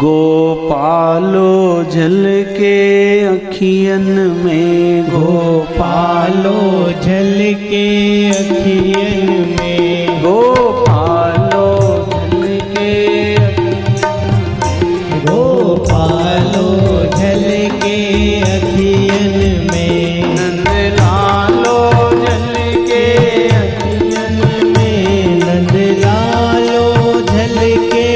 गोपालो जल के अखियन में, गोपालो जल के अखियन में, गोपालो जल के गोपालो जल के अखियन में, नंदलालो जल के अखियन में नंदलालो जल के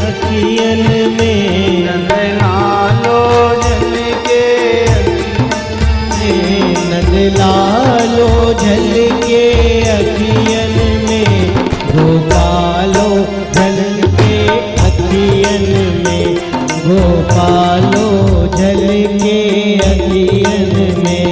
अखियन में, नंदलालो जल के नंदलालो जल के अखियन में, गोपालो जल के अखियन में, गोपालो जल के अखियन में।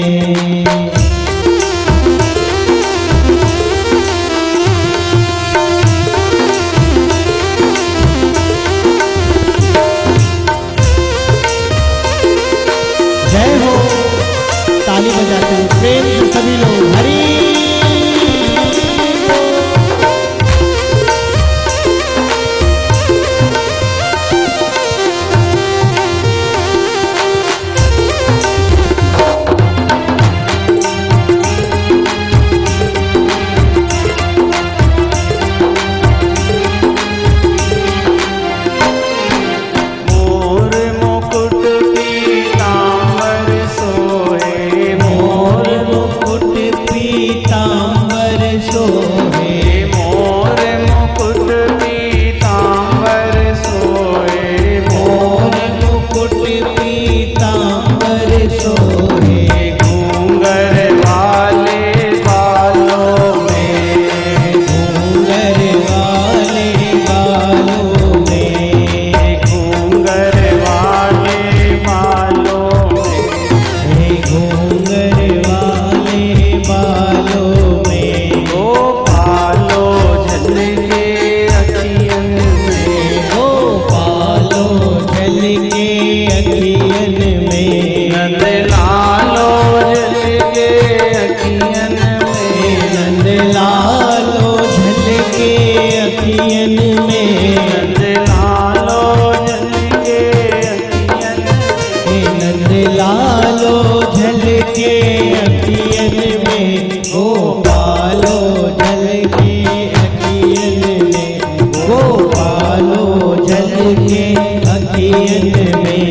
जय हो, ताली बजाते हैं प्रेम से सभी लोग हरि। मोर मुकुट पीतांबर सोहे, मोर मुकुट पीतांबर सोहे, मोर मुकुट पीतांबर सोहे, मोर मुकुट पीतांबर सोहे, घूंघर वाले बालों में, घूंघर वाले बालों में, घूंघर वाले बालों में, घूंघर वाले बालों में, गोपालो जल के अखियन में, गोपालो जल के अखियन में, नंदलालो जल के अखियन में, नंदलालो जल के अखियन में, नंदलालो जल के अखियन में, नंदलालो जल के अखियन में, गोपालो जल के अखियन में, गोपालो जल के अखियन में।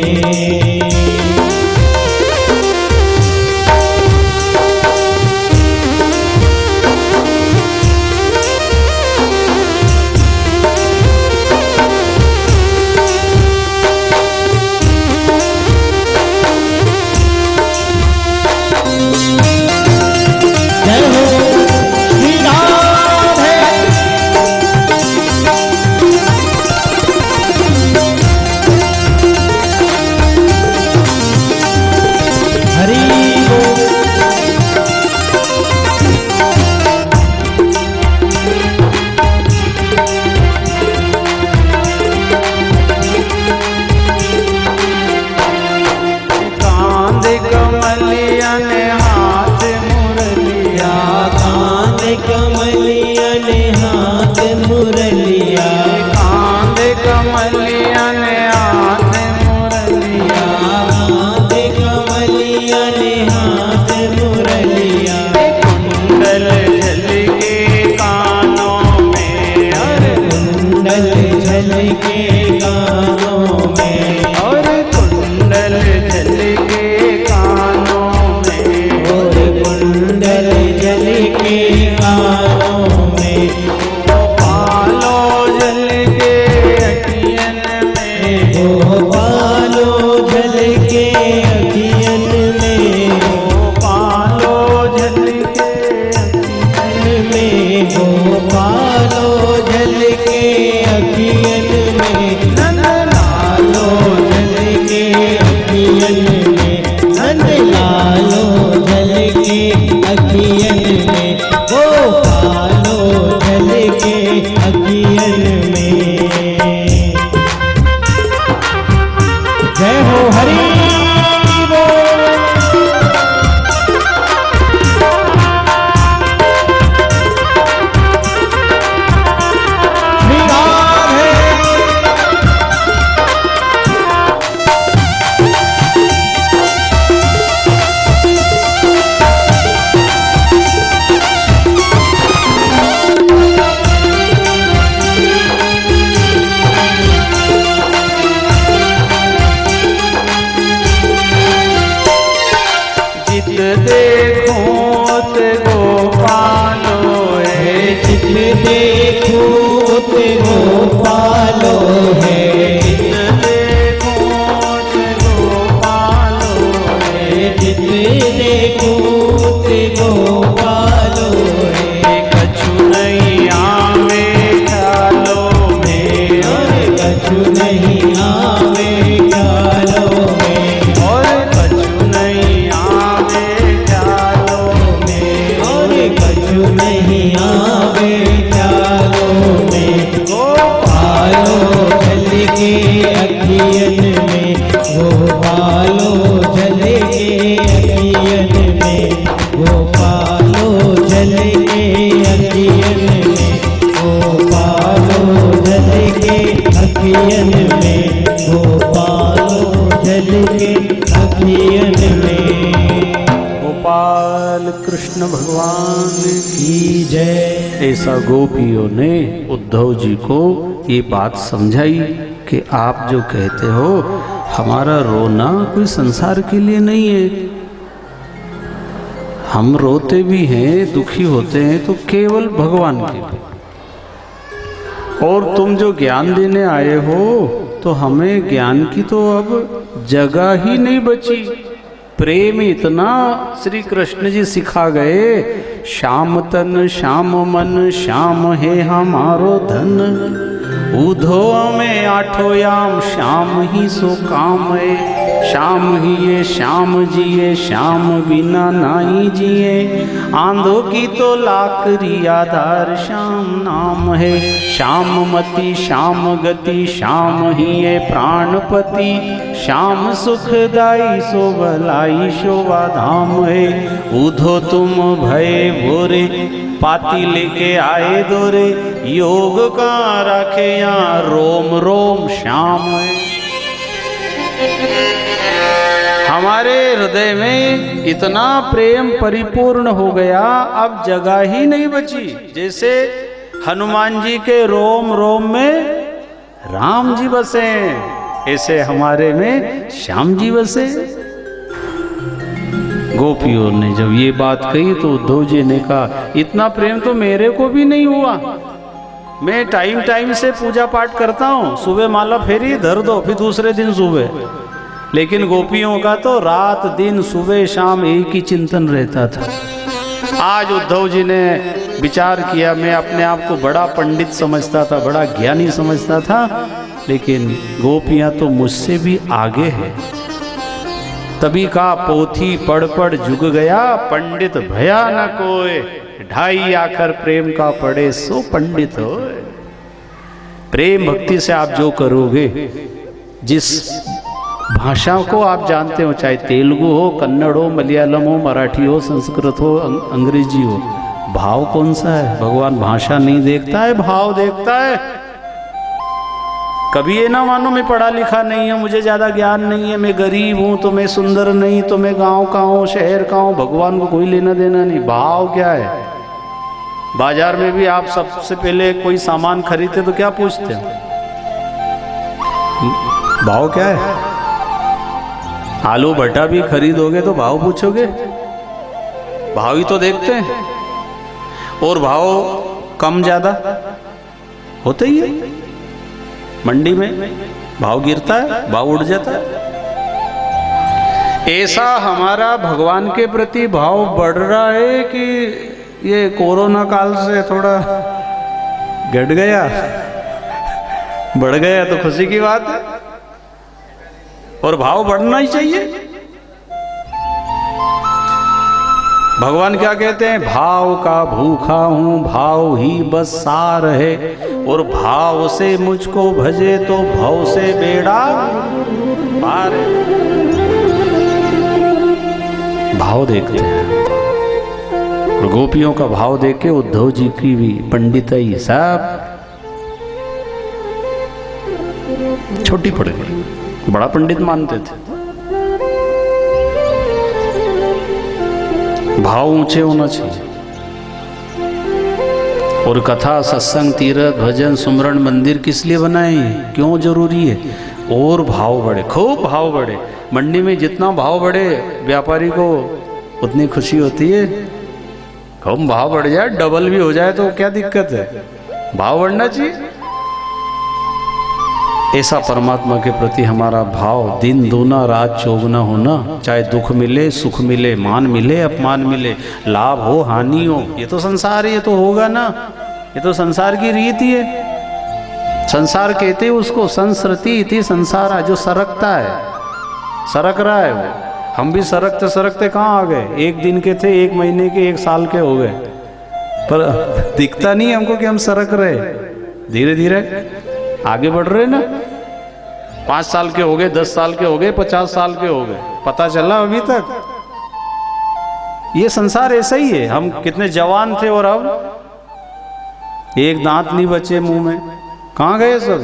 जय हो श्री राधे। कृष्ण भगवान की जय। ऐसा गोपियों ने उद्धव जी को ये बात समझाई कि आप जो कहते हो हमारा रोना कोई संसार के लिए नहीं है, हम रोते भी हैं, दुखी होते हैं तो केवल भगवान के लिए। और तुम जो ज्ञान देने आए हो तो हमें ज्ञान की तो अब जगह ही नहीं बची। प्रेम इतना श्री कृष्ण जी सिखा गए, श्याम तन श्याम मन श्याम है हमारो धन, उधो में आठो याम श्याम ही सो काम है, श्याम ही ये श्याम जिए श्याम बिना नाई जिए, आंधो की तो लाकरी आधार श्याम नाम है, श्याम मति श्याम गति श्याम ही ये प्राणपति, श्याम सुखदाई सो भलाई शोभा धाम है, उधो तुम भय भोरे पाती लेके आए दोरे, योग का रखे यहाँ रोम रोम श्याम है। हमारे हृदय में इतना प्रेम परिपूर्ण हो गया, अब जगह ही नहीं बची। जैसे हनुमान जी के रोम रोम में राम जी बसे, ऐसे हमारे में श्याम जी बसे। गोपियों ने जब ये बात कही तो उद्धव जी ने कहा इतना प्रेम तो मेरे को भी नहीं हुआ, मैं टाइम टाइम से पूजा पाठ करता हूँ, सुबह माला फेरी धर दो फिर दूसरे दिन सुबह, लेकिन गोपियों का तो रात दिन सुबह शाम एक ही चिंतन रहता था। आज उद्धव जी ने विचार किया, मैं अपने आप को बड़ा पंडित समझता था, बड़ा ज्ञानी समझता था, लेकिन गोपियाँ तो मुझसे भी आगे है। तभी का पोथी पढ़ पढ़ जुग गया, पंडित भया न कोय, ढाई आखर प्रेम का पढ़े सो पंडित हो। प्रेम भक्ति से आप जो करोगे, जिस भाषा को आप जानते हो, चाहे तेलुगु हो, कन्नड़ हो, मलयालम हो, मराठी हो, संस्कृत हो, अंग्रेजी हो, भाव कौन सा है? भगवान भाषा नहीं देखता है, भाव देखता है। कभी ये ना मानो मैं पढ़ा लिखा नहीं है, मुझे ज़्यादा ज्ञान नहीं है, मैं गरीब हूँ तो मैं सुंदर नहीं, तो मैं गांव का हूँ शहर का हूँ, भगवान को कोई लेना देना नहीं। भाव क्या है? बाजार में भी आप सबसे पहले कोई सामान खरीदते तो क्या पूछते हैं? भाव क्या है? आलू भट्टा भी खरीदोगे तो भाव पूछोगे? भाव ही तो देखते हैं। और भाव कम ज़्यादा होते ही है। मंडी में भाव गिरता है, भाव उड़ जाता है। ऐसा हमारा भगवान के प्रति भाव बढ़ रहा है कि ये कोरोना काल से थोड़ा घट गया, बढ़ गया तो खुशी की बात है, और भाव बढ़ना ही चाहिए। भगवान क्या कहते हैं? भाव का भूखा हूं, भाव ही बस सार है, और भाव से मुझको भजे तो भव से बेड़ा पार है। भाव देखते हैं, और गोपियों का भाव देख के उद्धव जी की भी पंडिताई सब छोटी पड़ गई, बड़ा पंडित मानते थे। भाव ऊंचे होना चाहिए। और कथा सत्संग तीर्थ भजन सुमरण मंदिर किस लिए बनाए, क्यों जरूरी है? और भाव बढ़े, खूब भाव बढ़े। मंडी में जितना भाव बढ़े व्यापारी को उतनी खुशी होती है। कम भाव बढ़ जाए, डबल भी हो जाए तो क्या दिक्कत है? भाव बढ़ना चाहिए। ऐसा परमात्मा के प्रति हमारा भाव दिन दूना रात चौगुना होना, चाहे दुख मिले सुख मिले, मान मिले अपमान मिले, लाभ हो हानि हो, ये तो संसार है, ये तो होगा ना, ये तो संसार की रीति है। संसार कहते हैं उसको, संस्कृति इति संसार, जो सरकता है, सरक रहा है वो। हम भी सरकते सरकते कहाँ आ गए? एक दिन के थे, एक महीने के, एक साल के हो गए, पर दिखता नहीं हमको कि हम सरक रहे। धीरे धीरे आगे बढ़ रहे ना। 5 साल के हो गए, 10 साल के हो गए, 50 साल के हो गए, पता चला अभी तक? ये संसार ऐसा ही है। हम कितने जवान थे और अब एक दांत नहीं बचे मुंह में, कहाँ गए सब?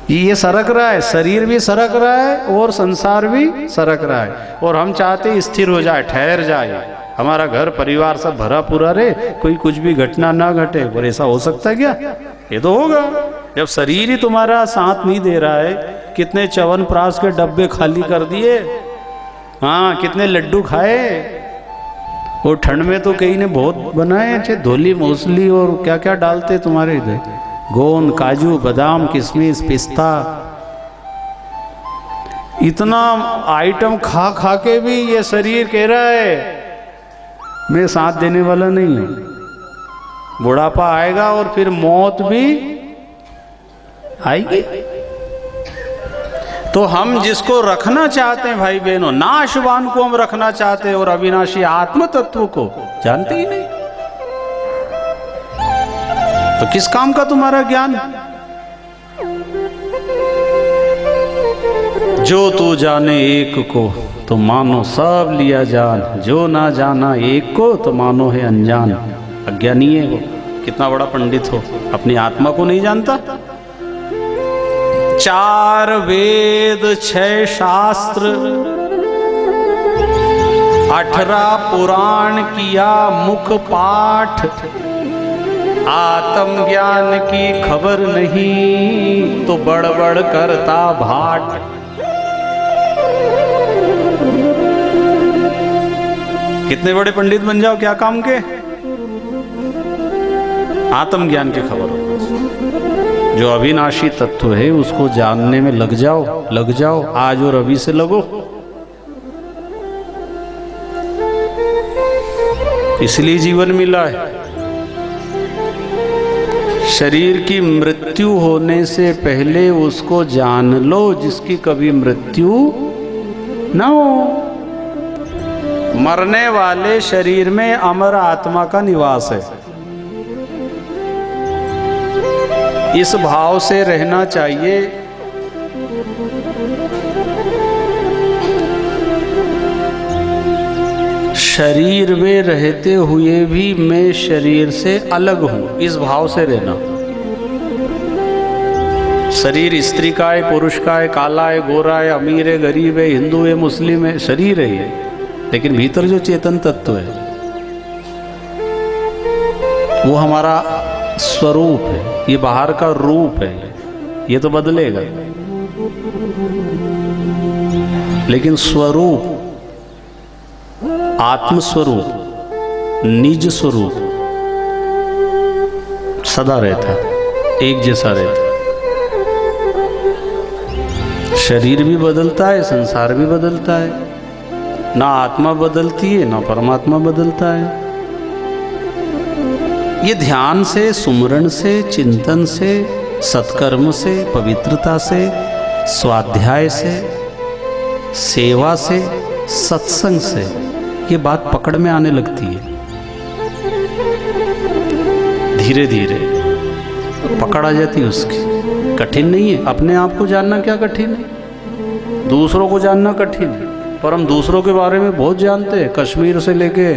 ये सरक रहा है, शरीर भी सरक रहा है और संसार भी सरक रहा है, और हम चाहते स्थिर हो जाए, ठहर जाए, हमारा घर परिवार सब भरा पूरा रहे, कोई कुछ भी घटना ना घटे। पर ऐसा हो सकता है क्या? ये तो होगा जब शरीर ही तुम्हारा साथ नहीं दे रहा है। कितने च्यवनप्राश के डब्बे खाली कर दिए, हाँ, कितने लड्डू खाए, और ठंड में तो कई ने बहुत बनाए, अच्छे धोली मूसली और क्या क्या डालते तुम्हारे इधर, गोंद, काजू, बादाम, किशमिश, पिस्ता, इतना आइटम खा खा के भी ये शरीर कह रहा है मैं साथ देने वाला नहीं हूं। बुढ़ापा आएगा और फिर मौत भी आएगी। तो हम जिसको रखना चाहते हैं भाई बहनों, नाशवान को हम रखना चाहते हैं और अविनाशी आत्म तत्व को जानते ही नहीं, तो किस काम का तुम्हारा ज्ञान? जो तू जाने एक को तो मानो सब लिया जान, जो ना जाना एक को तो मानो है अनजान। अज्ञानी है वो, कितना बड़ा पंडित हो, अपनी आत्मा को नहीं जानता। 4 वेद 6 शास्त्र 18 पुराण किया मुख पाठ, आत्म ज्ञान की खबर नहीं तो बड़बड़ करता भाट। कितने बड़े पंडित बन जाओ, क्या काम के? आत्म ज्ञान की खबर हो, जो अविनाशी तत्व है उसको जानने में लग जाओ, आज और अभी से लगो। इसलिए जीवन मिला है। शरीर की मृत्यु होने से पहले उसको जान लो जिसकी कभी मृत्यु ना हो। मरने वाले शरीर में अमर आत्मा का निवास है। इस भाव से रहना चाहिए। शरीर में रहते हुए भी मैं शरीर से अलग हूं, इस भाव से रहना। शरीर स्त्री का है, पुरुष का है, काला है, गोरा है, अमीर है, गरीब है, हिंदू है, मुस्लिम है, शरीर है ये, लेकिन भीतर जो चेतन तत्व है वो हमारा स्वरूप है, ये बाहर का रूप है, ये तो बदलेगा, लेकिन स्वरूप, आत्मस्वरूप, निज स्वरूप सदा रहता, एक जैसा रहता। शरीर भी बदलता है, संसार भी बदलता है, ना आत्मा बदलती है ना परमात्मा बदलता है। ये ध्यान से, सुमरण से, चिंतन से, सत्कर्म से, पवित्रता से, स्वाध्याय से, सेवा से, सत्संग से ये बात पकड़ में आने लगती है। धीरे धीरे पकड़ आ जाती है उसकी। कठिन नहीं है, अपने आप को जानना क्या कठिन है, दूसरों को जानना कठिन है, पर हम दूसरों के बारे में बहुत जानते हैं। कश्मीर से लेके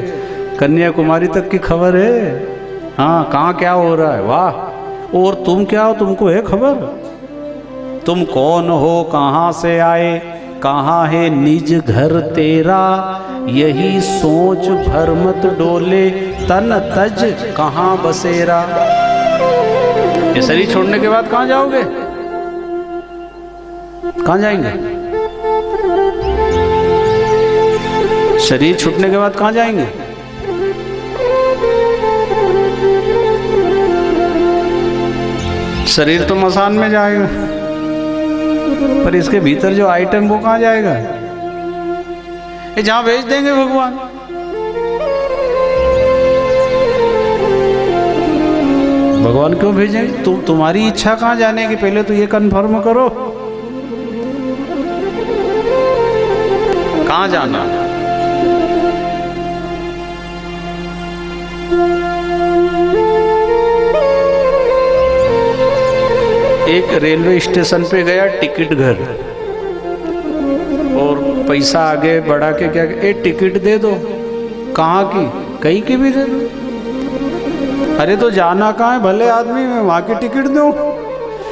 कन्याकुमारी तक की खबर है, हाँ, कहाँ क्या हो रहा है, वाह। और तुम क्या हो, तुमको है खबर? तुम कौन हो, कहाँ से आए, कहाँ है निज घर तेरा, यही सोच भर मत डोले, तन तज कहाँ बसेरा। ये शरीर छोड़ने के बाद कहाँ जाओगे, कहाँ जाएंगे? शरीर छूटने के बाद कहाँ जाएंगे? शरीर तो मसान में जाएगा, पर इसके भीतर जो आइटम वो कहाँ जाएगा? ये जहां भेज देंगे भगवान। भगवान क्यों भेजेंगे? तुम्हारी इच्छा कहाँ जाने की, पहले तो ये कन्फर्म करो कहाँ जाना। एक रेलवे स्टेशन पे गया टिकट घर, और पैसा आगे बढ़ा के क्या, एक टिकट दे दो। कहाँ की? कहीं की भी दे दो। अरे तो जाना कहाँ है, भले आदमी में वहाँ की टिकट दो।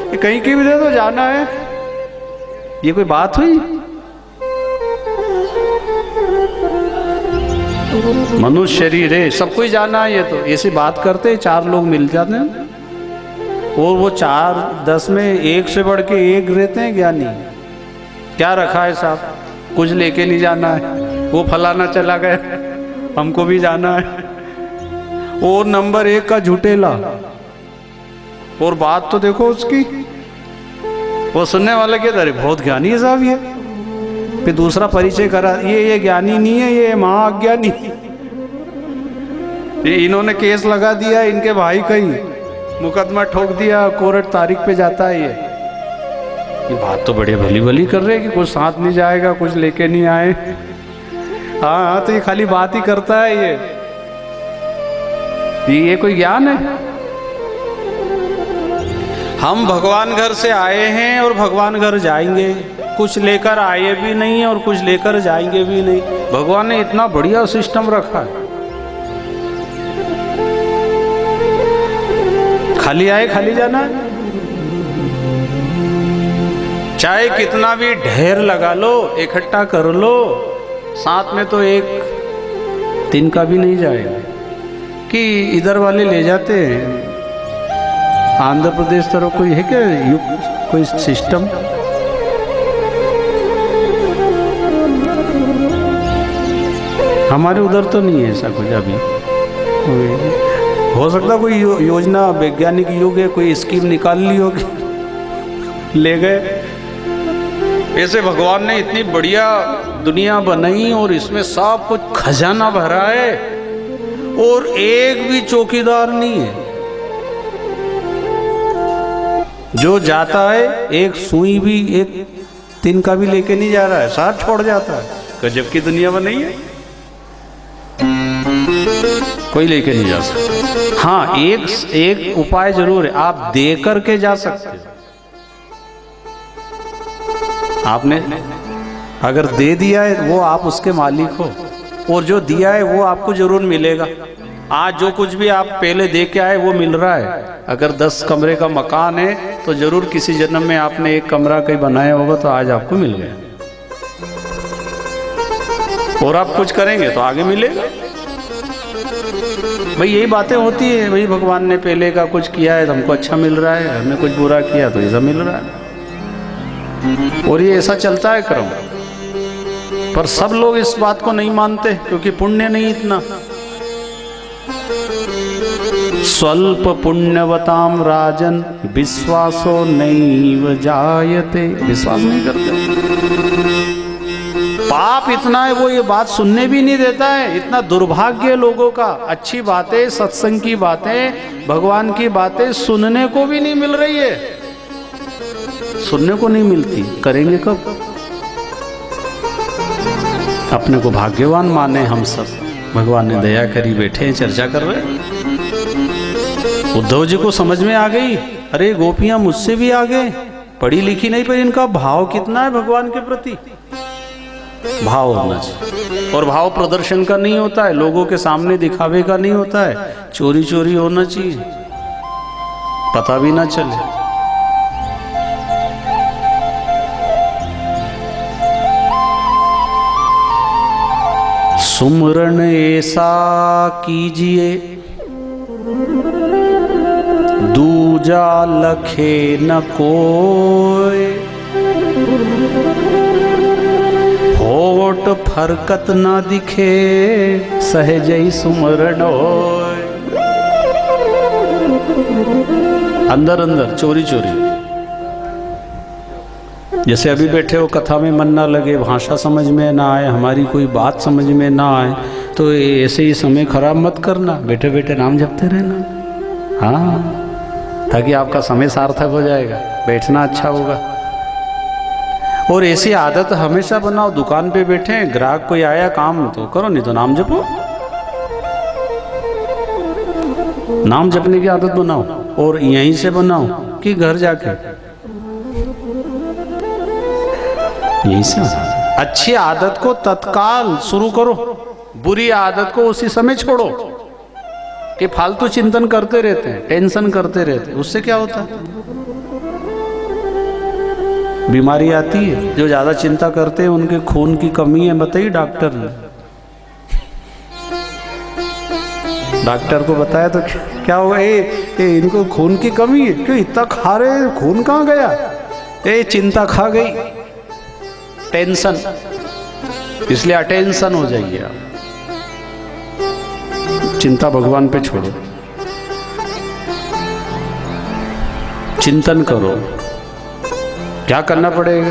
कि कहीं की भी दे दो, जाना है। ये कोई बात हुई? मनुष्य शरीर है, सबको ही जाना है। ये तो ऐसी बात करते 4 लोग मिल जाते हैं, और वो 4-10 में एक से बढ़ के एक रहते हैं ज्ञानी। क्या रखा है साहब? कुछ लेके नहीं जाना है, वो फलाना चला गया, हमको भी जाना है। और नंबर 1 का झूठेला। और बात तो देखो उसकी, वो सुनने वाले के दरे बहुत ज्ञानी है साहब ये। फिर दूसरा परिचय करा, ये ज्ञानी नहीं है, ये महाअज्ञानी। ये इन्होंने केस लगा दिया इनके भाई का ही, मुकदमा ठोक दिया, कोर्ट तारीख पे जाता है। ये बात तो बड़ी भली भली कर रहे हैं कि कुछ साथ नहीं जाएगा, कुछ लेके नहीं आए। हाँ, तो ये खाली बात ही करता है। ये कोई ज्ञान है? हम भगवान घर से आए हैं और भगवान घर जाएंगे। कुछ लेकर आए भी नहीं है और कुछ लेकर जाएंगे भी नहीं। भगवान ने इतना बढ़िया सिस्टम रखा है, खाली आए खाली जाना है। चाहे कितना भी ढेर लगा लो, इकट्ठा कर लो, साथ में तो एक दिन का भी नहीं जाएगा। कि इधर वाले ले जाते हैं, आंध्र प्रदेश तरफ कोई है क्या कोई सिस्टम? हमारे उधर तो नहीं है ऐसा कुछ अभी। हो सकता कोई योजना, वैज्ञानिक युग है, कोई स्कीम निकाल ली होगी, ले गए। ऐसे भगवान ने इतनी बढ़िया दुनिया बनाई और इसमें सब कुछ खजाना भरा है, और एक भी चौकीदार नहीं है। जो जाता है एक सुई भी, एक दिन का भी लेके नहीं जा रहा है, साथ छोड़ जाता है। गजब की दुनिया बनाई है, कोई लेके नहीं जा सकता। हाँ, एक उपाय जरूर है, आप दे करके जा सकते हो। आपने अगर दे दिया है, वो आप उसके मालिक हो, और जो दिया है वो आपको जरूर मिलेगा। आज जो कुछ भी आप पहले दे के आए वो मिल रहा है। अगर 10 कमरे का मकान है तो जरूर किसी जन्म में आपने एक कमरा कहीं बनाया होगा, तो आज आपको मिल गया। और आप कुछ करेंगे तो आगे मिलेगा। भाई यही बातें होती है। भाई भगवान ने पहले का कुछ किया है तो हमको अच्छा मिल रहा है, हमने कुछ बुरा किया तो ऐसा मिल रहा है। और ये ऐसा चलता है क्रम। पर सब लोग इस बात को नहीं मानते, क्योंकि पुण्य नहीं इतना। स्वल्प पुण्यवताम राजन विश्वासो नैव जायते। विश्वास नहीं करते। पाप इतना है, वो ये बात सुनने भी नहीं देता है। इतना दुर्भाग्य है लोगों का। अच्छी बातें, सत्संग की बातें, भगवान की बातें सुनने को भी नहीं मिल रही है। सुनने को नहीं मिलती, करेंगे कब? अपने को भाग्यवान माने हम सब। भगवान ने दया करी, बैठे हैं, चर्चा कर रहे हैं। उद्धव जी को समझ में आ गई, अरे गोपियां मुझसे भी आगे, पढ़ी लिखी नहीं, पर इनका भाव कितना है भगवान के प्रति। भाव होना चाहिए, और भाव प्रदर्शन का नहीं होता है, लोगों के सामने दिखावे का नहीं होता है, चोरी चोरी होना चाहिए, पता भी ना चले। सुमरन ऐसा कीजिए दूजा लखे न कोय, होठ फरकत न दिखे सहजई सुमरन होय। अंदर अंदर चोरी चोरी। जैसे अभी बैठे हो, कथा में मन ना लगे, भाषा समझ में ना आए, हमारी कोई बात समझ में ना आए, तो ऐसे ही समय खराब मत करना, बैठे बैठे नाम जपते रहना। हाँ, ताकि आपका समय सार्थक हो जाएगा, बैठना अच्छा होगा। और ऐसी आदत हमेशा बनाओ। दुकान पे बैठे हैं, ग्राहक कोई आया, काम तो करो, नहीं तो नाम जपो। नाम जपने की आदत बनाओ, और यहीं से बनाओ कि घर जाके, यही से। अच्छी आदत को तत्काल शुरू करो, बुरी आदत को उसी समय छोड़ो। कि फालतू चिंतन करते रहते हैं, टेंशन करते रहते हैं, उससे क्या होता है? बीमारी आती है, जो ज़्यादा चिंता करते हैं उनके खून की कमी है, बताइए डॉक्टर ने। डॉक्टर को बताया तो क्या हुआ, इनको खून की कमी है, क्यों इतना खा रहे हैं, खून कहाँ गया, चिंता खा गई, टेंशन, इसलिए अटेंशन हो जाइए आप। चिंता भगवान पे छोड़ो, चिंतन करो। क्या करना पड़ेगा,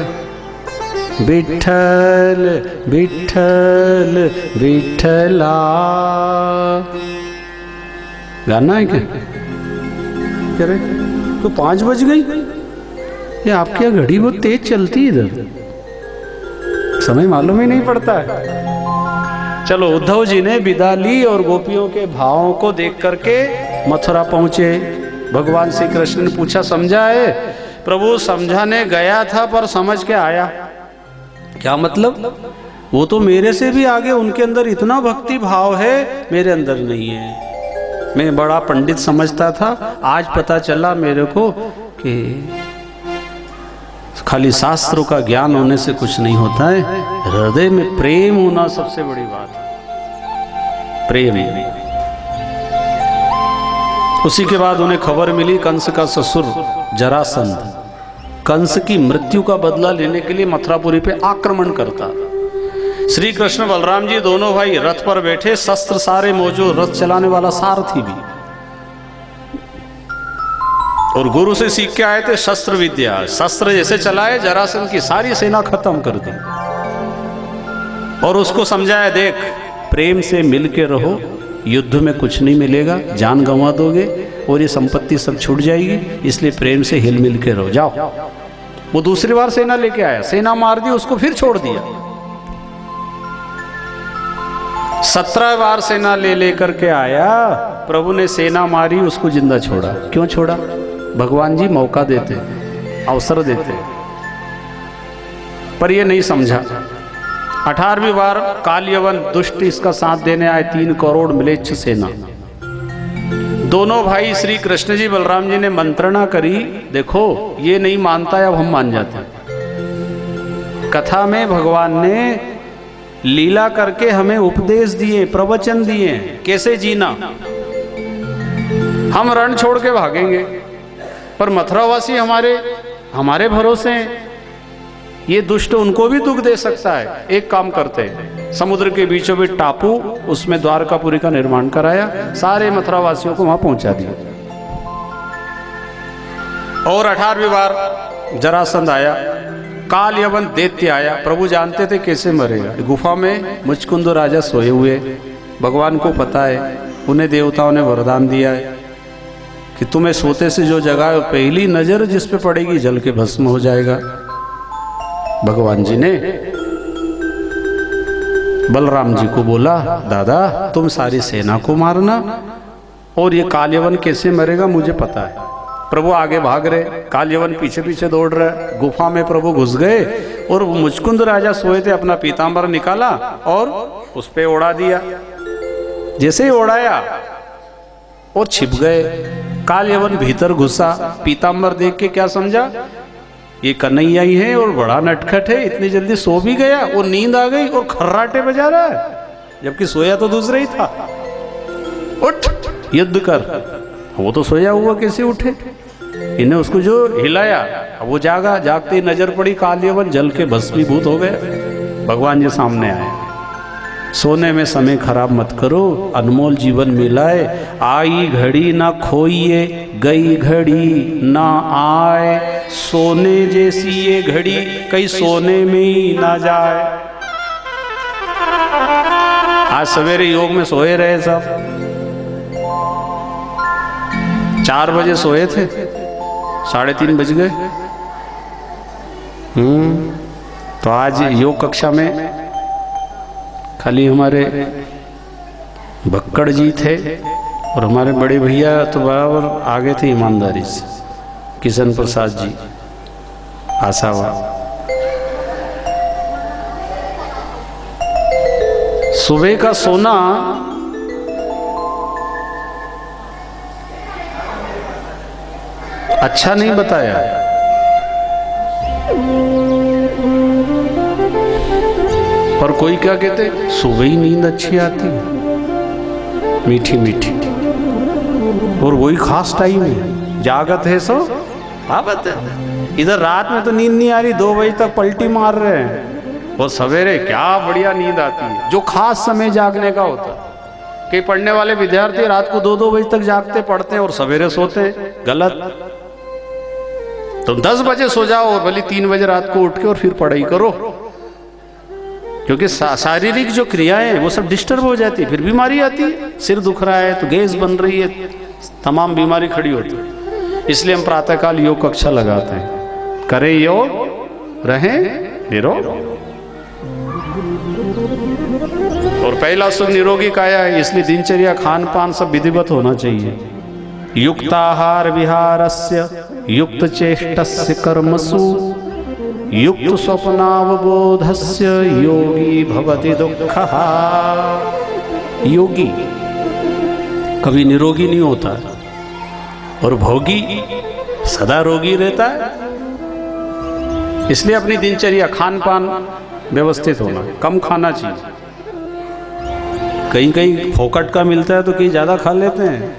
विठ्ठल विठ्ठल विठ्ठला, गाना है क्या? कह रहे तो 5 बज गई, ये आपकी घड़ी बहुत तेज चलती है, इधर समय मालूम ही नहीं पड़ता है। चलो, उद्धव जी ने विदा ली और गोपियों के भावों को देख करके मथुरा पहुंचे। भगवान श्री कृष्ण ने पूछा, समझा है? प्रभु समझाने गया था पर समझ के आया। क्या मतलब? वो तो मेरे से भी आगे, उनके अंदर इतना भक्ति भाव है, मेरे अंदर नहीं है। मैं बड़ा पंडित समझता था, आज पता चला मेरे को कि खाली शास्त्रों का ज्ञान होने से कुछ नहीं होता है, हृदय में प्रेम होना सबसे बड़ी बात है। प्रेम। उसी के बाद उन्हें खबर मिली, कंस का ससुर जरासंध कंस की मृत्यु का बदला लेने के लिए मथुरापुरी पे आक्रमण करता। श्री कृष्ण बलराम जी दोनों भाई रथ पर बैठे, शस्त्र सारे मौजूद, रथ चलाने वाला सारथी भी, और गुरु से सीख के आए थे शस्त्र विद्या। शस्त्र जैसे चलाए, जरासंध की सारी सेना खत्म कर दी और उसको समझाया, देख प्रेम से मिल के रहो, युद्ध में कुछ नहीं मिलेगा, जान गंवा दोगे और ये संपत्ति सब छूट जाएगी, इसलिए प्रेम से हिल मिल के रहो, जाओ। वो दूसरी बार सेना लेके आया, सेना मार दी, उसको फिर छोड़ दिया। 17 बार सेना ले लेकर के आया, प्रभु ने सेना मारी, उसको जिंदा छोड़ा। क्यों छोड़ा? भगवान जी मौका देते, अवसर देते, पर ये नहीं समझा। 18वीं बार कालयवन दुष्ट इसका साथ देने आए, 3 करोड़ मिलेच्छ सेना। दोनों भाई श्री कृष्ण जी बलराम जी ने मंत्रणा करी, देखो ये नहीं मानता है, अब हम मान जाते हैं। कथा में भगवान ने लीला करके हमें उपदेश दिए, प्रवचन दिए, कैसे जीना। हम रण छोड़ के भागेंगे, पर मथुरावासी हमारे भरोसे हैं। ये दुष्ट उनको भी दुख दे सकता है। एक काम करते हैं, समुद्र के बीचों बीच टापू, उसमें द्वारकापुरी का निर्माण कराया, सारे मथुरावासियों को वहां पहुंचा दिया। और 18वीं बार जरासंध आया, कालयवन दैत्य आया। प्रभु जानते थे कैसे मरेगा। गुफा में मुचकुंद राजा सोए हुए, भगवान को पता है, उन्हें देवताओं ने वरदान दिया है कि तुम्हें सोते से जो जगाए, पहली नजर जिस पे पड़ेगी जल के भस्म हो जाएगा। भगवान जी ने बलराम जी को बोला, दादा तुम सारी सेना को मारना, और ये कालयवन कैसे मरेगा मुझे पता है। प्रभु आगे भाग रहे, कालयवन पीछे पीछे दौड़ रहे। गुफा में प्रभु घुस गए और मुचकुंद राजा सोए थे, अपना पीतांबर निकाला और उस पे ओढ़ा दिया। जैसे ही ओढ़ाया और छिप गए। कालयवन भीतर घुसा, पीतांबर देख के क्या समझा, ये कन्हैया ही है और बड़ा नटखट है, इतनी जल्दी सो भी गया। और नींद आ गई और खर्राटे बजा रहा है, जबकि सोया तो दूसरा ही था। उठ युद्ध कर। वो तो सोया हुआ कैसे उठे? इन्हें उसको जो हिलाया, अब वो जागा। जागते ही नजर पड़ी, कालयवन जल के भस्मीभूत हो गया। भगवान जी सामने आए, सोने में समय खराब मत करो, अनमोल जीवन मिलाए। आई घड़ी ना खोइए, गई घड़ी ना आए, सोने जैसी ये घड़ी कहीं सोने में ही ना जाए। आज सवेरे योग में सोए रहे सब, 4 बजे सोए थे, 3:30 बज गए। तो आज योग कक्षा में खाली हमारे भक्कड़ जी थे और हमारे बड़े भैया तो बराबर आगे थे ईमानदारी से, किशन प्रसाद जी आसावा। सुबह का सोना अच्छा नहीं बताया। पर कोई क्या कहते, सुबह ही नींद अच्छी आती है, मीठी मीठी, और वही खास टाइम है, जागत है सो पावत है। इधर रात में तो नींद नहीं आ रही, 2 बजे तक पलटी मार रहे हैं, और सवेरे क्या बढ़िया नींद आती है, जो खास समय जागने का होता है। कई पढ़ने वाले विद्यार्थी रात को 2-2 बजे तक जागते पढ़ते हैं और सवेरे सोते हैं, गलत। तुम 10 बजे सो जाओ और भले 3 बजे रात को उठ के और फिर पढ़ाई करो, क्योंकि शारीरिक जो क्रियाएं हैं वो सब डिस्टर्ब हो जाती है, फिर बीमारी आती है। सिर दुख रहा है तो गैस बन रही है, तमाम बीमारी खड़ी होती है। इसलिए हम प्रातःकाल योग कक्षा लगाते हैं, करें योग, रहें निरोग। और पहला सुख निरोगी काया है, इसलिए दिनचर्या खान पान सब विधिवत होना चाहिए। युक्ताहार विहारस्य युक्त चेष्टस्य कर्मसु युक्त स्वप्नावबोधस्य योगी भवति दुःखः। योगी कभी निरोगी नहीं होता है, और भोगी सदा रोगी रहता है। इसलिए अपनी दिनचर्या खान पान व्यवस्थित होना, कम खाना चाहिए। कहीं कहीं फोकट का मिलता है तो कहीं ज़्यादा खा लेते हैं,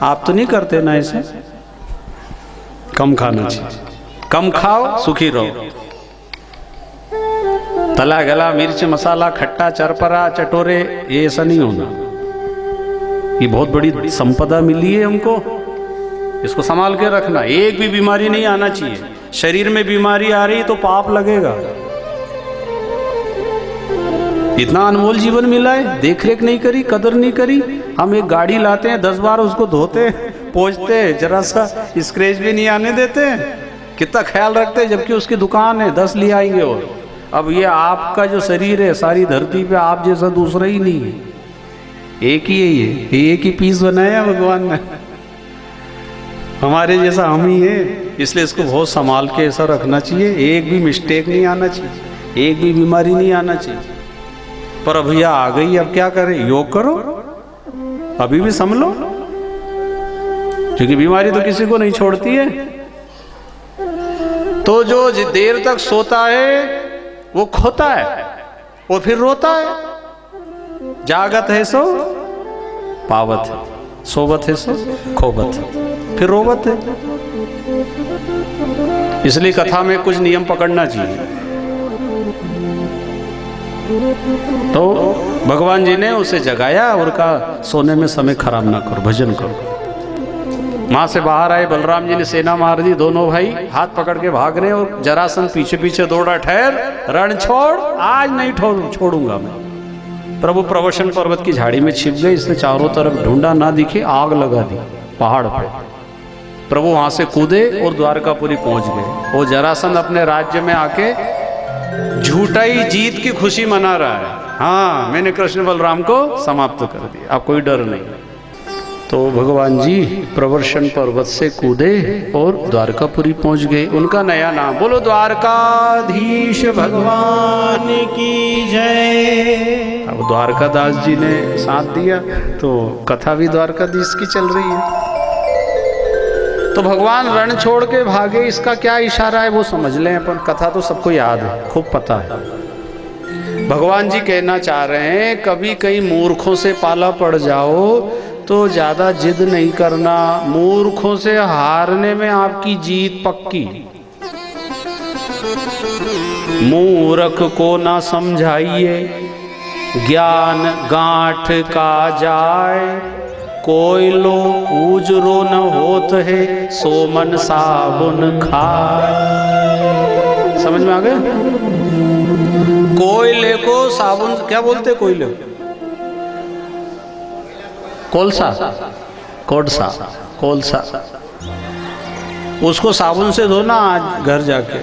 आप तो नहीं करते ना ऐसे। कम खाना चाहिए, कम खाओ सुखी रहो। तला गला मिर्च मसाला खट्टा चरपरा चटोरे ये ऐसा नहीं होना। ये बहुत बड़ी संपदा मिली है हमको, इसको संभाल के रखना। एक भी बीमारी नहीं आना चाहिए। शरीर में बीमारी आ रही तो पाप लगेगा। इतना अनमोल जीवन मिला है, देख रेख नहीं करी, कदर नहीं करी। हम एक गाड़ी लाते हैं, 10 बार उसको धोते पोंछते, जरा सा स्क्रैच भी नहीं आने देते। कितना ख्याल रखते हैं, जबकि उसकी दुकान है, 10 ले आएंगे। और अब ये आपका जो शरीर है, सारी धरती पे आप जैसा दूसरा ही नहीं है, एक ही है। ये एक ही पीस बनाया भगवान ने, हमारे जैसा हम ही है। इसलिए इसको बहुत संभाल के ऐसा रखना चाहिए, एक भी मिस्टेक नहीं आना चाहिए, एक भी बीमारी नहीं आना चाहिए। पर अब यह आ गई, अब क्या करें? योग करो, अभी भी संभलो, क्योंकि बीमारी तो किसी को नहीं छोड़ती है। तो जो देर तक सोता है वो खोता है, वो फिर रोता है। जागत है सो पावत है, सोवत है सो खोवत है, फिर रोवत है। इसलिए कथा में कुछ नियम पकड़ना चाहिए। तो भगवान जी ने उसे जगाया और कहा सोने में समय खराब ना करो, भजन करो। मां से बाहर आए बलराम जी ने सेना मार दी, दोनों भाई हाथ पकड़ के भाग रहे और जरासंध पीछे पीछे दौड़ा। ठहर, रण छोड़, आज नहीं छोड़ूंगा मैं। प्रभु प्रवशन पर्वत की झाड़ी में छिप गए, इसने चारों तरफ ढूंढा, ना दिखे, आग लगा दी पहाड़ पर। प्रभु वहां से कूदे और द्वारकापुरी पहुंच गए। वो जरासंध अपने राज्य में आके झूठा ही जीत की खुशी मना रहा है। हाँ, मैंने कृष्ण बलराम को समाप्त कर दिया, अब कोई डर नहीं। तो भगवान जी प्रवर्षण पर्वत से कूदे और द्वारकापुरी पहुंच गए। उनका नया नाम, बोलो द्वारकाधीश भगवान की जय। अब द्वारकादास जी ने साथ दिया तो कथा भी द्वारकाधीश की चल रही है। तो भगवान रण छोड़ के भागे, इसका क्या इशारा है वो समझ लें अपन। कथा तो सबको याद है, खूब पता है। भगवान जी कहना चाह रहे हैं, कभी कई मूर्खों से पाला पड़ जाओ तो ज्यादा जिद नहीं करना। मूर्खों से हारने में आपकी जीत पक्की। मूर्ख को ना समझाइए, ज्ञान गांठ का जाए। कोयलो उजरो न होत है, सोमन साबुन खाए। समझ में आ गया? कोयले को साबुन क्या बोलते? कोयले कोलसा, कोडसा, कोलसा। उसको साबुन से धोना आज घर जाके,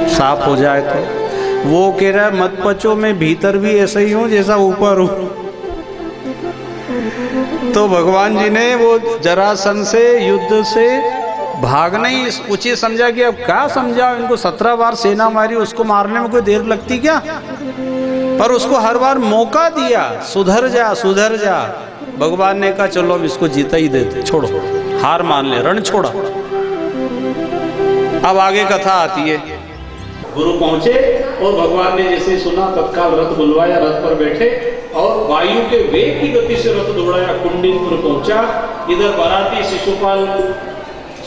साफ हो जाए तो। वो कह रहा है मत पचो, मैं भीतर भी ऐसा ही हूं जैसा ऊपर हूं। तो भगवान जी ने वो जरासंध से युद्ध से भागना ही उचित समझा कि अब क्या समझाओ इनको। 17 बार सेना मारी, उसको मारने में कोई देर लगती क्या? पर उसको हर बार मौका दिया, सुधर जा सुधर जा। भगवान ने कहा चलो अब इसको जीता ही देते, छोड़ो, हार मान ले, रण छोड़ा। अब आगे कथा आती है। गुरु पहुंचे और भगवान ने जैसे सुना तत्काल रथ बुलवाया, रथ पर बैठे और वायु के वेग की गति से रथ दौड़ाया, कुंडीपुर पहुंचा। इधर बाराती शिशुपाल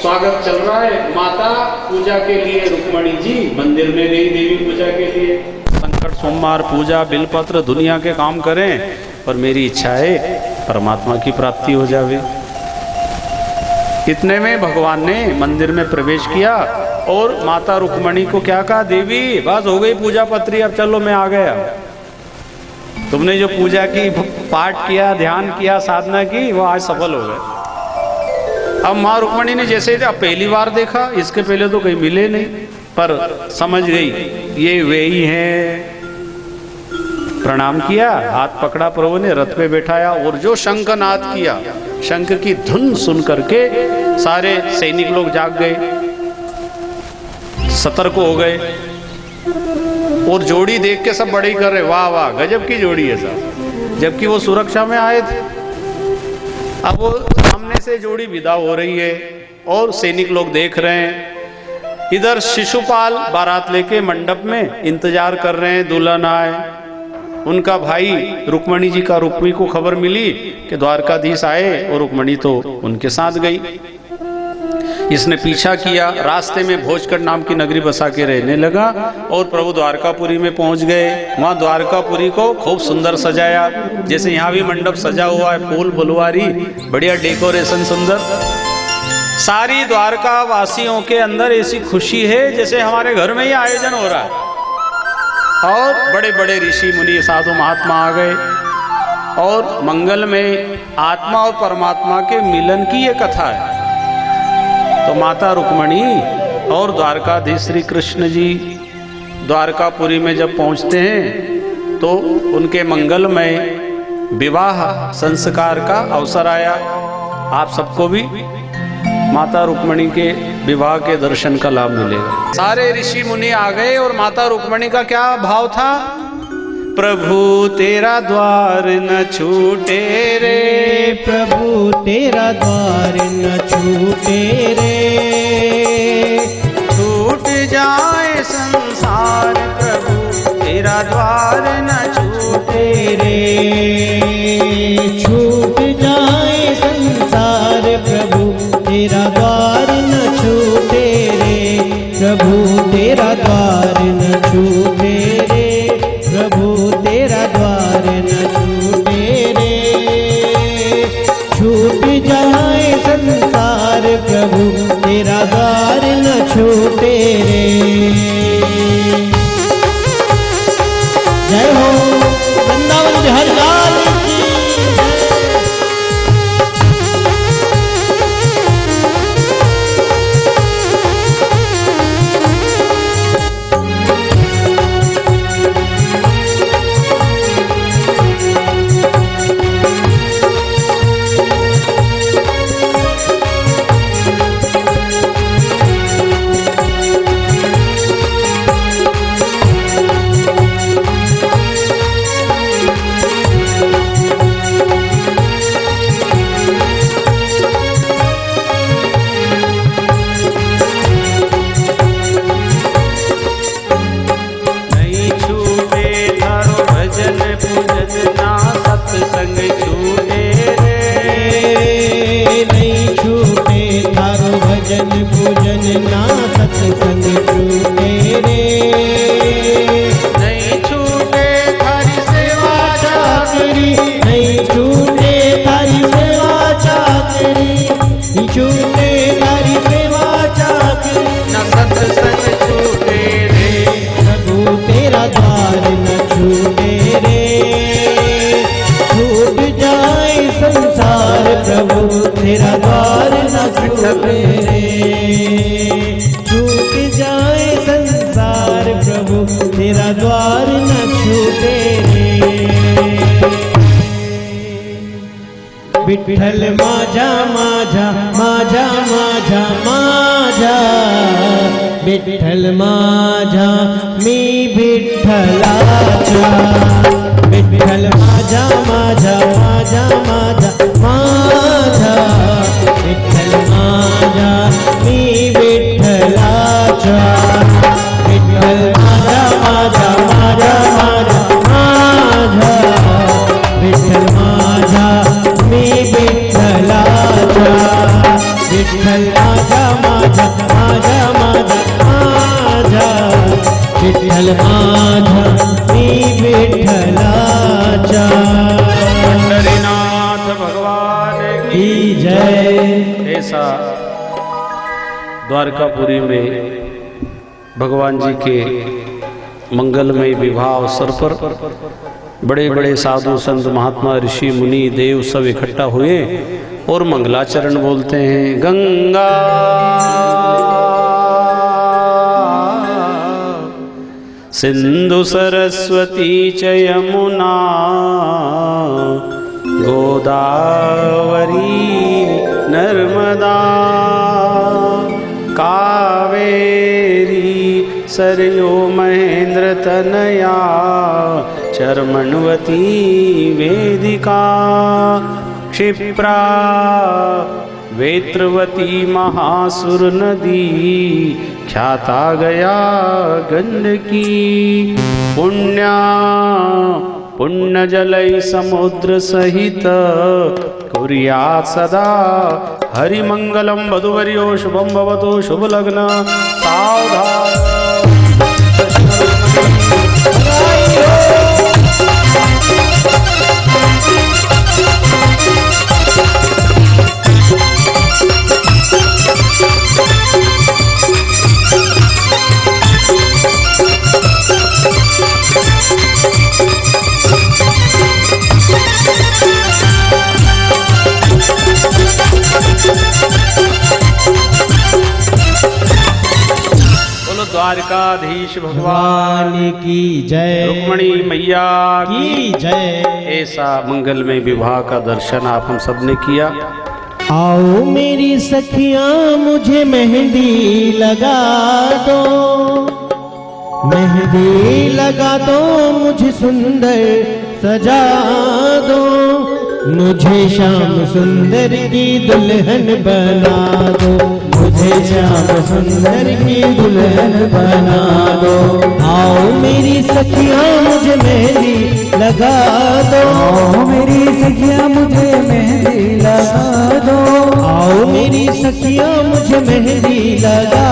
स्वागत चल रहा है, माता पूजा के लिए रुक्मणी जी मंदिर में गई देवी पूजा के लिए। संकट सोमवार पूजा बिलपत्र दुनिया के काम करें, पर मेरी इच्छा है परमात्मा की प्राप्ति हो जावे। इतने में भगवान ने मंदिर में प्रवेश किया और माता रुक्मणी को क्या कहा, देवी बस हो गई पूजा पत्री, अब चलो मैं आ गया। तुमने जो पूजा की, पाठ किया, ध्यान किया, साधना की, वो आज सफल हो गए। अब माँ रुक्मणी ने जैसे अब पहली बार देखा, इसके पहले तो कहीं मिले नहीं, पर समझ गई ये वे ही हैं। प्रणाम किया, हाथ पकड़ा, प्रभु ने रथ पे बैठाया और जो शंखनाद किया, शंख की धुन सुन करके सारे सैनिक लोग जाग गए, सतर्क हो गए और जोड़ी देख के सब बड़े ही कर रहे, वाह वाह गजब की जोड़ी है साहब, जबकि वो सुरक्षा में आए थे। अब वो सामने से जोड़ी विदा हो रही है और सैनिक लोग देख रहे हैं। इधर शिशुपाल बारात लेके मंडप में इंतजार कर रहे हैं, दुल्हन आए। उनका भाई रुक्मणी जी का, रुक्मी को खबर मिली कि द्वारकाधीश आए और रुक्मणी तो उनके साथ गई। इसने पीछा किया, रास्ते में भोजकट नाम की नगरी बसा के रहने लगा और प्रभु द्वारकापुरी में पहुंच गए। वहां द्वारकापुरी को खूब सुंदर सजाया, जैसे यहाँ भी मंडप सजा हुआ है, फूल फुलवारी, बढ़िया डेकोरेशन सुंदर। सारी द्वारका वासियों के अंदर ऐसी खुशी है जैसे हमारे घर में ही आयोजन हो रहा है। और बड़े बड़े ऋषि मुनि साधु महात्मा आ गए और मंगल में आत्मा और परमात्मा के मिलन की ये कथा है। तो माता रुक्मणी और द्वारकाधीश श्री कृष्ण जी द्वारकापुरी में जब पहुंचते हैं तो उनके मंगलमय विवाह संस्कार का अवसर आया। आप सबको भी माता रुक्मणी के विवाह के दर्शन का लाभ मिलेगा। सारे ऋषि मुनि आ गए और माता रुक्मणी का क्या भाव था, प्रभु तेरा द्वार न छूटे रे, प्रभु तेरा द्वार न छूटे रे, छूट जाए संसार प्रभु तेरा द्वार न छूटे रे, छूट जाए संसार प्रभु तेरा द्वार न छूटे रे, प्रभु तेरा द्वार न छूटे रे, प्रभु तेरा द्वार न छूटे रे, छूट जाए संसार प्रभु तेरा द्वार न छूटे रे। जय हो वृंदावन बिहारी लाल की तेरा द्वार न छूटे रे, छूट जाए संसार प्रभु तेरा द्वार न छूटे रे। विठ्ठल माझा माझा माझा माझा माझा, विठ्ठल माझा मी विठ्ठलाचा, विठ्ठल माझा माझा माझा माझा माझा, विठ्ठल माझा मी विठ्ठलाचा, विठ्ठल माझा माझा विठ्ठल माझा मी विठ्ठलाचा पंढरीनाथ भगवान की जय। ऐसा द्वारकापुरी में भगवान जी के मंगलमय विवाह अवसर पर बड़े बड़े साधु संत महात्मा ऋषि मुनि देव सब इकट्ठा हुए और मंगलाचरण बोलते हैं। गंगा सिंधु सरस्वती च यमुना गोदावरी नर्मदा कावेरी सरयो महेंद्र तनया चर्मण्वती वेदिका क्षिप्रा वेत्रवती महासुर नदी ख्याता गया गंडकी पुण्या पुण्य जलै समुद्र सहित कुर्यात् सदा हरिमंगलम वधुवर्यो शुभम भवतु शुभ लग्न सावधान। द्वारकाधीश भगवान की जय। रुक्मणी मैया की जय। ऐसा मंगलमय विवाह का दर्शन आप हम सब ने किया। आओ मेरी सखियां मुझे मेहंदी लगा दो, मेहंदी लगा दो मुझे सुंदर सजा दो, मुझे श्याम सुंदर की दुल्हन बना दो, मुझे श्याम सुंदर की दुल्हन बना दो। आओ मेरी सखियां मुझे मेहंदी लगा दो, आओ मेरी सखियां मुझे मेहंदी लगा दो, आओ मेरी सखियां मुझे मेहंदी लगा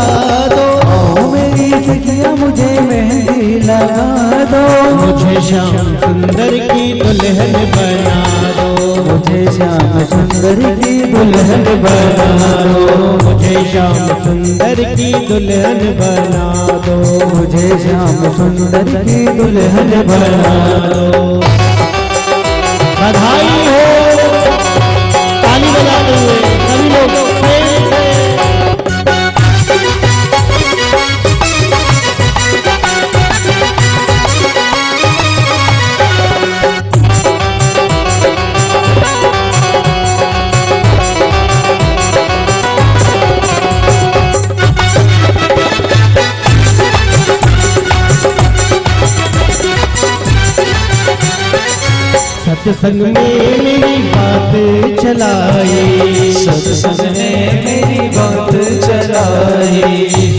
दो, आओ मेरी सखियां मुझे मेहंदी लगा दो, मुझे श्याम सुंदर की दुल्हन बना दो, मुझे श्याम सुंदर की दुल्हन बना दो, मुझे श्याम सुंदर की दुल्हन बना दो, मुझे श्याम सुंदर की दुल्हन बना दो। बधाई हो, ताली बजाते हुए सभी लोग प्रेम से। सत्संग में मेरी बात चलाई, सत्संग में मेरी बात चलाई,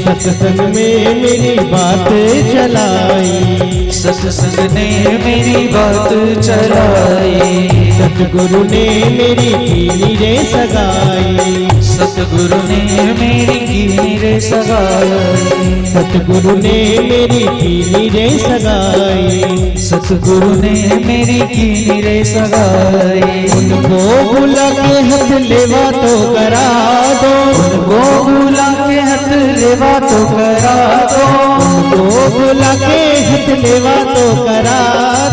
सत्संग में मेरी बात चलाई, सत्संग ने मेरी बात चलाई, सतगुरु ने मेरी कीनी रे सगाई, सतगुरु ने मेरी कीनी रे सगाई, सतगुरु ने मेरी कीनी रे सगाई, सतगुरु ने मेरी कीनी रे सगाई। उनको बुला के हाथ लेवा तो करा दो, उनको बुला के हाथ लेवा तो करा दो, उनको बुला के हाथ लेवा तो करा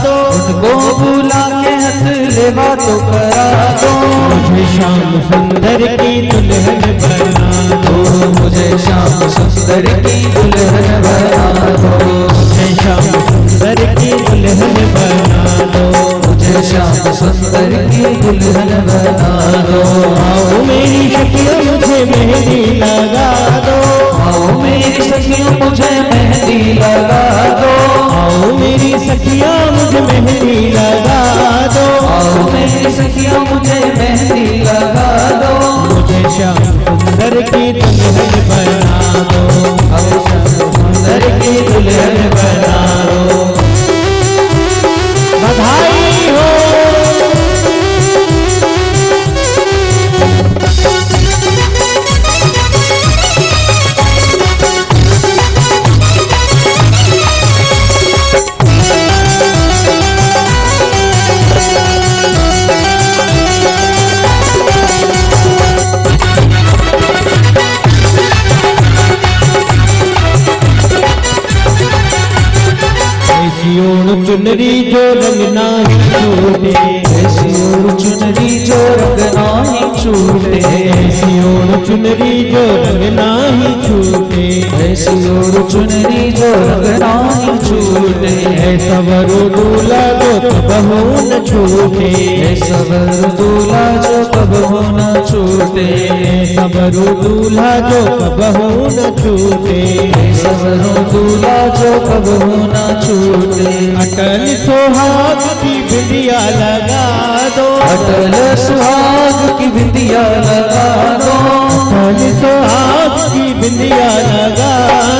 दो, उनको बुला के हाथ लेवा तो करा दो, मुझे श्याम सुंदर की दुल्हन बना दो, मुझे श्याम सुंदर की दुल्हन बना दो, मुझे श्याम सुंदर की दुल्हन बना दो, मुझे श्याम सुंदर की दुल्हन बना दो। आओ मेरी सखियों मुझे मेहंदी लगा दो, आओ मेरी सखियों मुझे मेहंदी लगा दो, आओ मेरी सखियों मुझे मेहंदी लगा दो, आओ मेरी सखियों मुझे मेहंदी लगा दो, मुझे श्याम सुंदर की दुल्हन बना दो, श्याम सुंदर की दुल्हन बना दो। बधाई हो। ऐसी ओढ़ चुनरी जो रंग नाही छूटे, ऐसी ओढ़ चुनरी जो रंग नाही छूटे, ऐसी ओढ़ चुनरी जो रंग नाही छूटे, ऐसी ओढ़ चुनरी जो रंग नाही छूटे, ऐसा वरो दूल्हा जो कबहू न छूटे, ऐसा वर दूल्हा जो कबहू न छूटे, ऐसा वरो दूल्हा जो कबहू न छूटे, ऐसा वर दूल्हा जो कबहू न छूटे। अटल सुहाग की बिंदिया लगा दो, अटल सुहाग की बिंदिया लगा दो, अटल सुहाग की बिंदिया लगा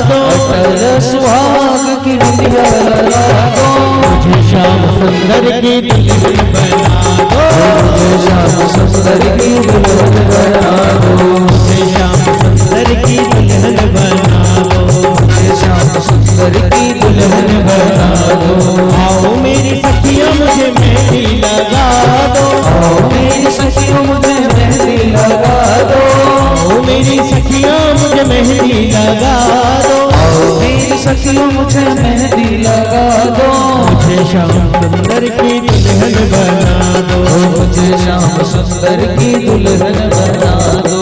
दो, अटल सुहाग की बिंदिया लगा दो, मुझे श्याम सुंदर की दुल्हन बना दो, मुझे श्याम सुंदर की दुल्हन बना दो, मुझे श्याम सुंदर की दुल्हन बना दो, मुझे श्याम सुंदर की दुल्हन बना दो। आओ मेरी सखियां मुझे मेहंदी लगा दो, आओ मेरी सखियों मुझे मेहंदी लगा दो, आओ मेरी सखियां मुझे मेहंदी लगा दो, आओ मेरी सखियों मुझे मेहंदी लगा दो, मुझे श्याम सुंदर की दुल्हन बना दो, मुझे श्याम सुंदर की दुल्हन बना दो।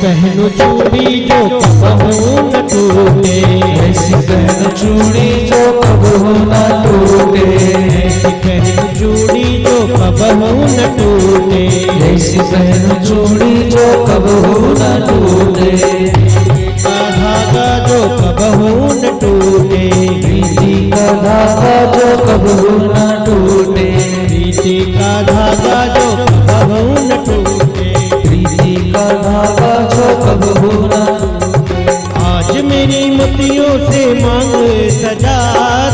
पहनो चूड़ी जो कबहू न टूटे, ऐसी पहन चूड़ी जो कबहू न टूटे, ऐसी पहनो चूड़ी जो कबहू न टूटे, ऐसी पहन चूड़ी जो कबहू न टूटे, का धागा जो कबहू न टूटे, प्रीति का धागा जो कबहू न टूटे, प्रीति का धागा जो कबहू न टूटे, प्रीति का धागा जो कबहू न टूटे। आज मेरी मोतियों से मांग सजा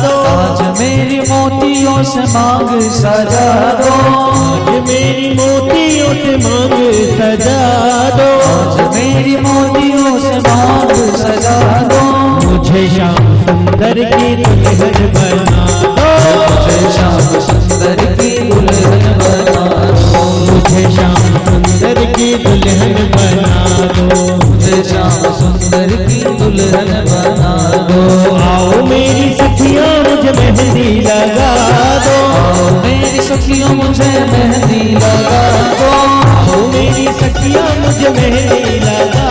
दो, आज मेरी मोतियों से मांग सजा दो, आज मेरी मोतियों से मांग सजा दो, आज मेरी मोतियों से मांग सजा दो, मुझे श्याम सुंदर की दुल्हन बना दो, मुझे श्याम सुंदर की दुल्हन बना दो, मुझे श्याम सुंदर की दुल्हन बना दो, मुझे श्याम सुंदर की दुल्हन बना दो। आओ मेरी सखियां मुझे मेहंदी लगा दो, आओ मेरी सखियों मुझे मेहंदी लगा दो, आओ मेरी सखियां मुझे मेहंदी लगा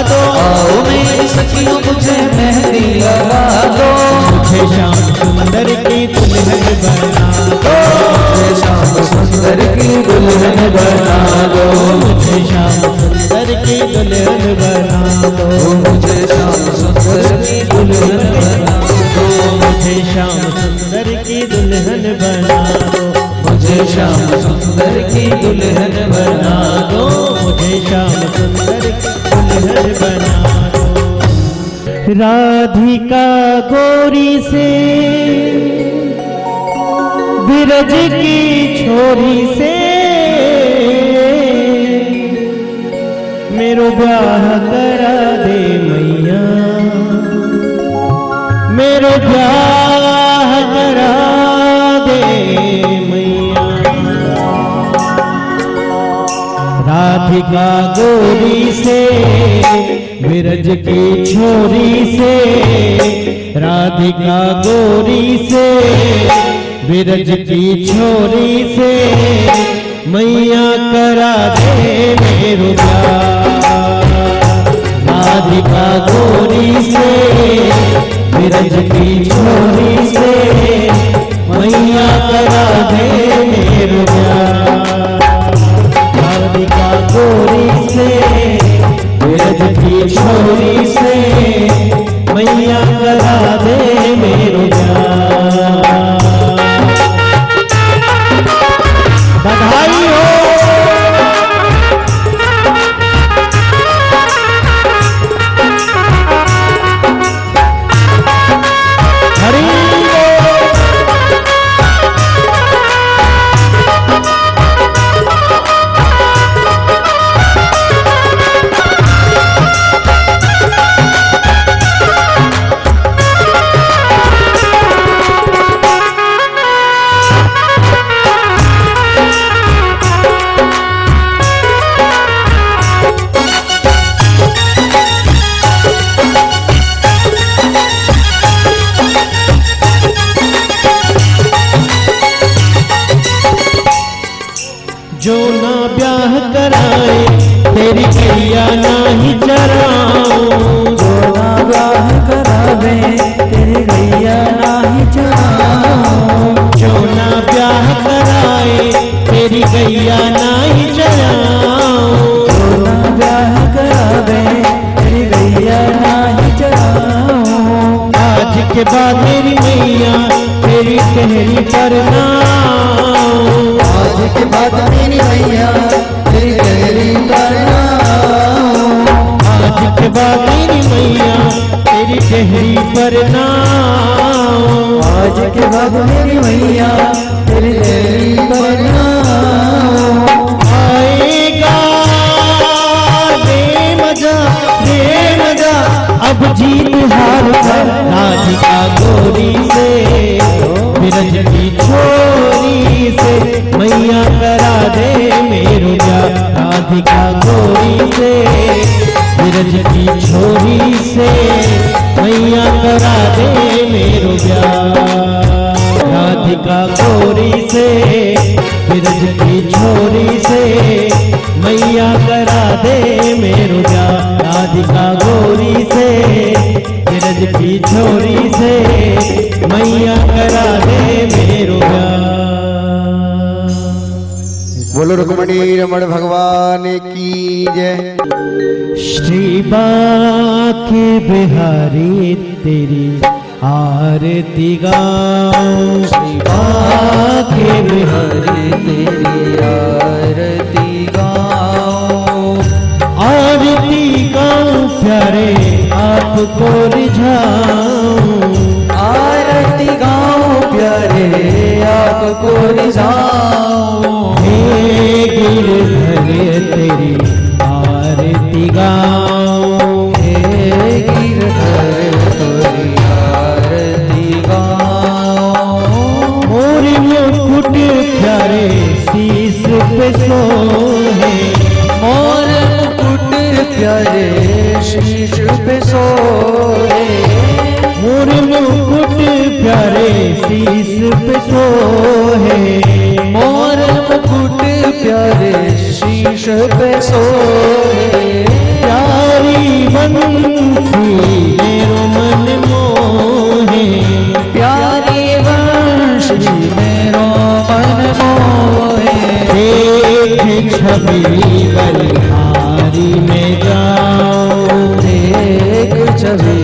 दो, आओ मेरी सखियों मुझे मेहंदी लगा दो, मुझे श्याम सुंदर की दुल्हन बना दो, मुझे श्याम सुंदर की दुल्हन बना दो, मुझे श्याम सुंदर की दुल्हन बना दो, मुझे श्याम सुंदर की दुल्हन बना दो, मुझे श्याम सुंदर की दुल्हन बना दो, मुझे श्याम सुंदर की दुल्हन बना दो, मुझे श्याम सुंदर की दुल्हन बना दो। राधिका गोरी से बिरज की छोरी से मेरो ब्याह करा दे मैया, मेरो ब्याह करा दे मैया। राधिका गोरी से बिरज की छोरी से, राधिका गोरी से बिरज की छोरी से मैया करा दे मेरो ब्याह। राधिका गोरी से बिरज की छोरी से मैया करा दे मेरो ब्याह। राधिका गोरी से बिरज की छोरी से मैया करा दे मेरो ब्याह। बधाई हो। जो ना ब्याह कराए तेरी गैया नाही चराऊं। जो ना ब्याह करावे तेरी गैया नाही चराऊं। जो ना ब्याह कराए तेरी गैया नाही चराऊं। जो ना ब्याह करावे तेरी गैया नाही चराऊं। आज के बाद मेरी मैया तेरी कहरी पर नाऊं। आज के बाद मेरी मैया तेरी गहरी पर नाऊं। आज के बाद मेरी मैया तेरी गहरी पर नाऊं। आज के बाद मेरी मैया तेरी गहरी पर नाऊं। आएगा रे मजा अब जीत हार कर राधिका गोरी से बिरज की छोरी से मैया करा दे मेरो ब्याह। राधिका गोरी से बिरज की छोरी से मैया करा दे मेरो ब्याह। राधिका गोरी से बिरज की छोरी से मैया करा दे मेरो ब्याह। राधिका गोरी से बिरज की छोरी से मैया करा दे मेरो ब्याह। बोलो रुक्मणी रमण भगवान की जय। श्री बाके बिहारी तेरी आरती गाऊं। श्री बाके बिहारी तेरी आरती गाऊं। आरती गाऊं प्यारे आपको रिझाऊं। आरती गाऊं प्यारे आपको रिझाऊं। हे गिरधर तेरी आरती गाऊं। हे गिरधर तेरी आरती गाऊं। मोरी मुकुट प्यारे शीश पे सोहे। मोर मुकुट प्यारे शीश पे सोए। मोर मुकुट प्यारे शीश पे सोहे। मोर मुकुट प्यारे शीश पे सोए। प्यारी बंसी मेरो मन मोहे। प्यारी वंशी मेरो मन मोहे। देख छवि बलिहारी में जाऊं। देख छवि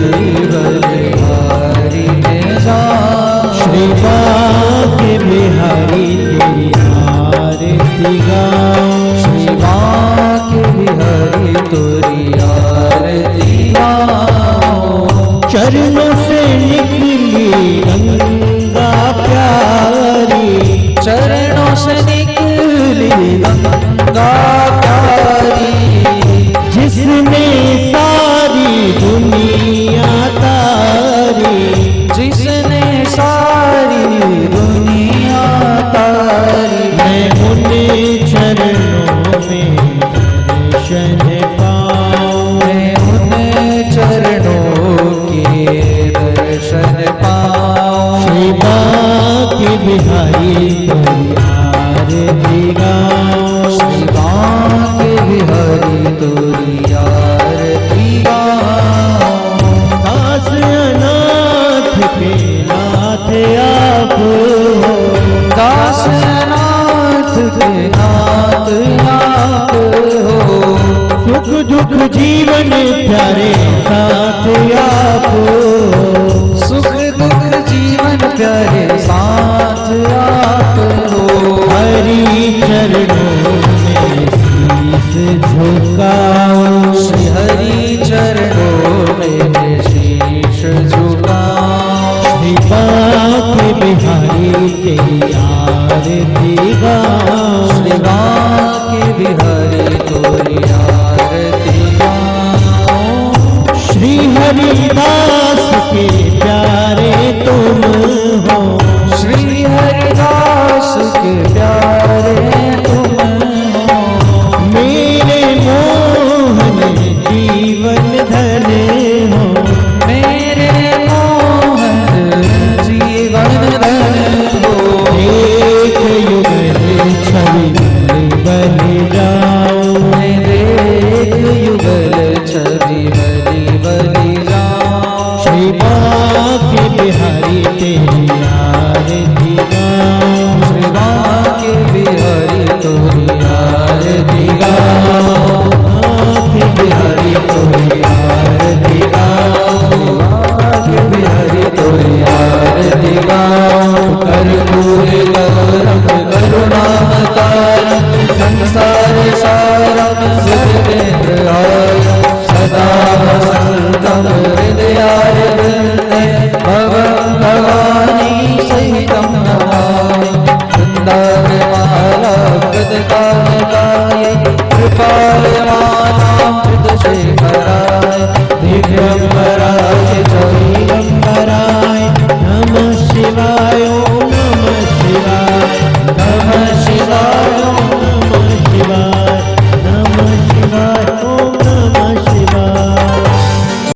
बलिहारी में जाऊं। श्री बाके बिहारी तेरी आरती गाऊं। श्री बाके बिहारी तेरी आरती गाऊं। चरणों से निकली गंगा प्यारी। चरणों से निकली गंगा प्यारी। जिसने सारी दुनिया तारी। जिसने सारी दुनिया तारी। मैं उन चरणों में दर्शन पाऊं। मैं उन चरणों के दर्शन पाऊं। श्री बाके बिहारी तेरी आरती गाऊं। श्री बाके बिहारी तेरी आरती गाऊं। दास अनाथ के नाथ आप हो। दास नाथ के नाथ आप हो। सुख दुख जीवन प्यारे साथ आप हो। सुख दुख जीवन प्यारे साथ आप हो। हरि चरणों में शीश झुकाऊं। श्री हरि चरणों में शीश झुकाऊं। श्री बाके बिहारी तेरी आरती गाऊं। श्री बाके बिहारी तेरी आरती गाऊं। श्री हरिदास के प्यारे तुम हो। जायमानं चतुर्शेखराय दिव्यंबराय जयंबराय नमः शिवाय